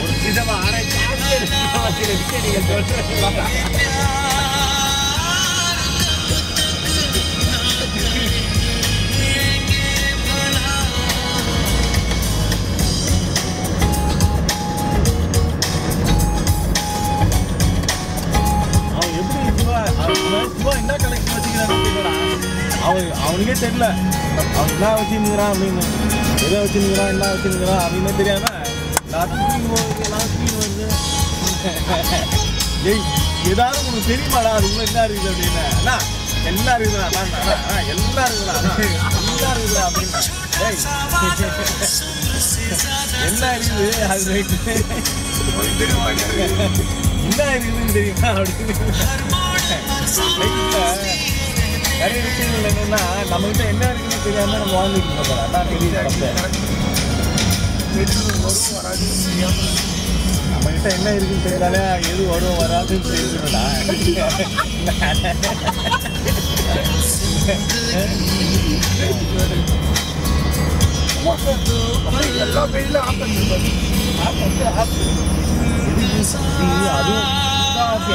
ஒரு விதமா ஆராய்ச்சி நீங்க சொல்றீங்க. என்ன கலெக்ஷன் வச்சுக்கிறான் அவனுக்கே தெரியல அவன் என்ன வச்சுருக்கிறான் அப்படின்னு, எதை வச்சுருக்கிறான் என்ன வச்சுருக்கிறான் அப்படின்னு தெரியாம எல்லாத்துக்கும் வருது. ஏதாவது உங்களுக்கு தெரியுமாடா அதுக்குள்ள என்ன இருக்குது அப்படின்னு, அண்ணா எல்லாம் இருக்குதுண்ணா எல்லாம் இருக்குதுண்ணா எல்லாம் இருக்குதுண்ணா அப்படின்னா என்ன இருக்குது அது ரைட்டு என்ன இருக்குதுன்னு தெரியுமா அப்படின்னு. நிறைய விஷயங்கள் என்னன்னா நம்மகிட்ட என்ன இருக்குன்னு தெரியாம நம்ம வாழ்ந்துட்டு இருக்கோம். அதான் தெரியுது நம்மகிட்ட என்ன இருக்குன்னு தெரியாலே எது வரும் வராதுன்னு தெரியுதுடா. எல்லா பேர்ல அதுவும்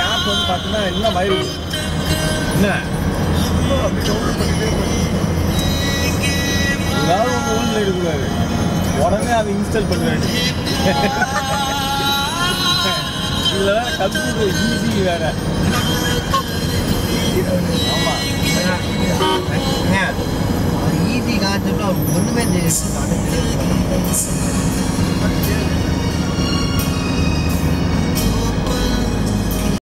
ஆப் வந்து பார்த்தீங்கன்னா எல்லாம் வைரல் என்ன ஏதாவது ஒன்று ஊரில் எடுக்கூடாது, உடனே அதை இன்ஸ்டால் பண்ணுவேன். இதில் வேற கம்ப்யூட்டர் ஈஸி வேற